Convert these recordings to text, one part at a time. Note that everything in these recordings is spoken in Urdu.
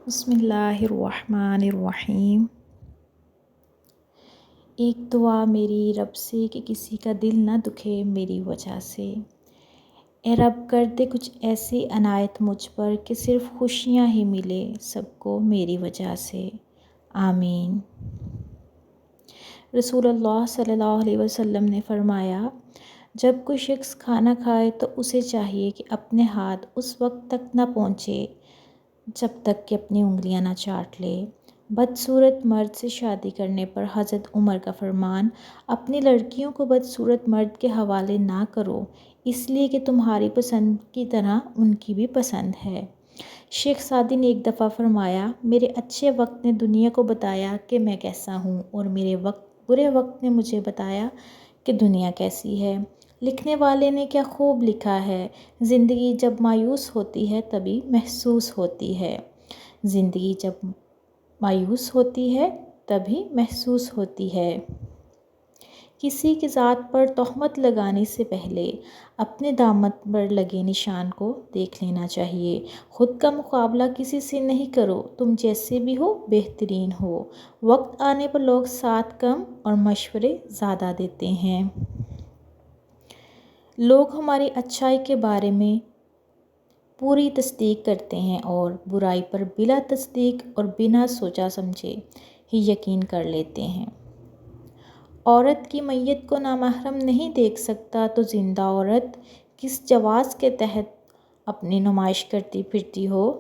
بسم اللہ الرحمن الرحیم۔ ایک دعا میری رب سے کہ کسی کا دل نہ دکھے میری وجہ سے۔ اے رب کر دے کچھ ایسی عنایت مجھ پر کہ صرف خوشیاں ہی ملے سب کو میری وجہ سے، آمین۔ رسول اللہ صلی اللہ علیہ وسلم نے فرمایا، جب کوئی شخص کھانا کھائے تو اسے چاہیے کہ اپنے ہاتھ اس وقت تک نہ پہنچے جب تک کہ اپنی انگلیاں نہ چاٹ لے۔ بدصورت مرد سے شادی کرنے پر حضرت عمر کا فرمان، اپنی لڑکیوں کو بدصورت مرد کے حوالے نہ کرو، اس لیے کہ تمہاری پسند کی طرح ان کی بھی پسند ہے۔ شیخ سعدی نے ایک دفعہ فرمایا، میرے اچھے وقت نے دنیا کو بتایا کہ میں کیسا ہوں، اور میرے برے وقت نے مجھے بتایا کہ دنیا کیسی ہے۔ لکھنے والے نے کیا خوب لکھا ہے، زندگی جب مایوس ہوتی ہے تبھی محسوس ہوتی ہے۔ زندگی جب مایوس ہوتی ہے تبھی محسوس ہوتی ہے۔ کسی کی ذات پر تہمت لگانے سے پہلے اپنے دامن پر لگے نشان کو دیکھ لینا چاہیے۔ خود کا مقابلہ کسی سے نہیں کرو، تم جیسے بھی ہو بہترین ہو۔ وقت آنے پر لوگ ساتھ کم اور مشورے زیادہ دیتے ہیں۔ لوگ ہماری اچھائی کے بارے میں پوری تصدیق کرتے ہیں اور برائی پر بلا تصدیق اور بنا سوچا سمجھے ہی یقین کر لیتے ہیں۔ عورت کی میت کو نامحرم نہیں دیکھ سکتا تو زندہ عورت کس جواز کے تحت اپنی نمائش کرتی پھرتی ہو؟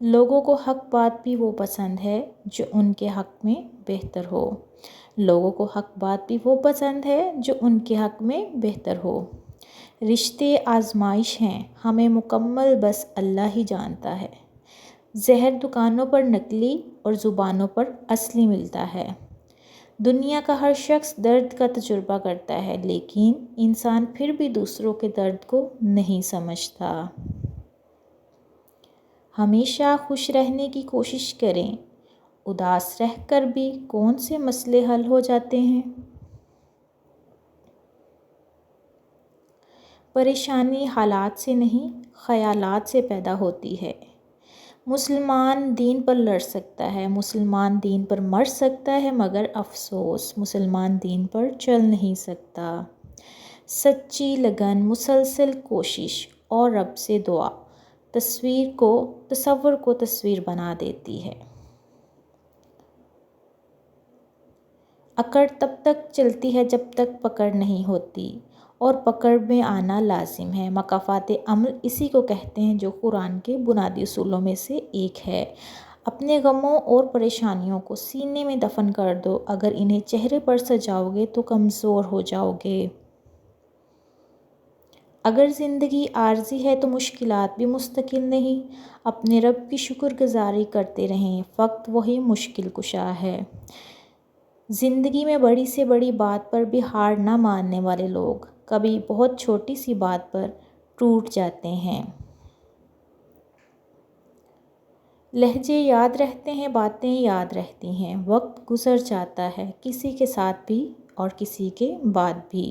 لوگوں کو حق بات بھی وہ پسند ہے جو ان کے حق میں بہتر ہو۔ لوگوں کو حق بات بھی وہ پسند ہے جو ان کے حق میں بہتر ہو۔ رشتے آزمائش ہیں، ہمیں مکمل بس اللہ ہی جانتا ہے۔ زہر دکانوں پر نقلی اور زبانوں پر اصلی ملتا ہے۔ دنیا کا ہر شخص درد کا تجربہ کرتا ہے، لیکن انسان پھر بھی دوسروں کے درد کو نہیں سمجھتا۔ ہمیشہ خوش رہنے کی کوشش کریں، اداس رہ کر بھی کون سے مسئلے حل ہو جاتے ہیں۔ پریشانی حالات سے نہیں، خیالات سے پیدا ہوتی ہے۔ مسلمان دین پر لڑ سکتا ہے، مسلمان دین پر مر سکتا ہے، مگر افسوس مسلمان دین پر چل نہیں سکتا۔ سچی لگن، مسلسل کوشش اور رب سے دعا تصور کو تصویر بنا دیتی ہے۔ اکڑ تب تک چلتی ہے جب تک پکڑ نہیں ہوتی، اور پکڑ میں آنا لازم ہے۔ مکافات عمل اسی کو کہتے ہیں جو قرآن کے بنیادی اصولوں میں سے ایک ہے۔ اپنے غموں اور پریشانیوں کو سینے میں دفن کر دو، اگر انہیں چہرے پر سجاؤ گے تو کمزور ہو جاؤ گے۔ اگر زندگی عارضی ہے تو مشکلات بھی مستقل نہیں۔ اپنے رب کی شکر گزاری کرتے رہیں، فقط وہی مشکل کشا ہے۔ زندگی میں بڑی سے بڑی بات پر بھی ہار نہ ماننے والے لوگ کبھی بہت چھوٹی سی بات پر ٹوٹ جاتے ہیں۔ لہجے یاد رہتے ہیں، باتیں یاد رہتی ہیں، وقت گزر جاتا ہے، کسی کے ساتھ بھی اور کسی کے بعد بھی۔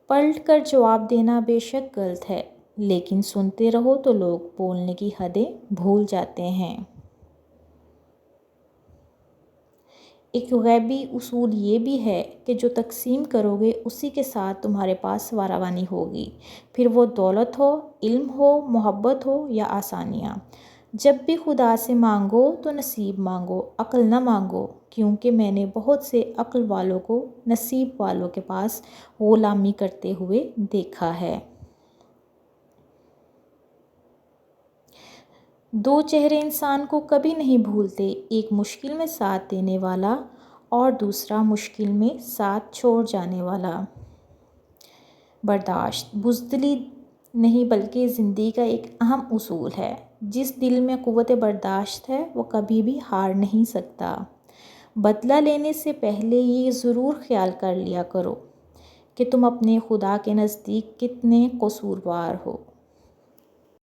پلٹ کر جواب دینا بے شک غلط ہے، لیکن سنتے رہو تو لوگ بولنے کی حدیں بھول جاتے ہیں۔ ایک غیبی اصول یہ بھی ہے کہ جو تقسیم کرو گے اسی کے ساتھ تمہارے پاس فراوانی ہوگی، پھر وہ دولت ہو، علم ہو، محبت ہو یا آسانیاں۔ جب بھی خدا سے مانگو تو نصیب مانگو، عقل نہ مانگو، کیونکہ میں نے بہت سے عقل والوں کو نصیب والوں کے پاس غلامی کرتے ہوئے دیکھا ہے۔ دو چہرے انسان کو کبھی نہیں بھولتے، ایک مشکل میں ساتھ دینے والا اور دوسرا مشکل میں ساتھ چھوڑ جانے والا۔ برداشت بزدلی نہیں بلکہ زندگی کا ایک اہم اصول ہے۔ جس دل میں قوت برداشت ہے وہ کبھی بھی ہار نہیں سکتا۔ بدلہ لینے سے پہلے یہ ضرور خیال کر لیا کرو کہ تم اپنے خدا کے نزدیک کتنے قصوروار ہو۔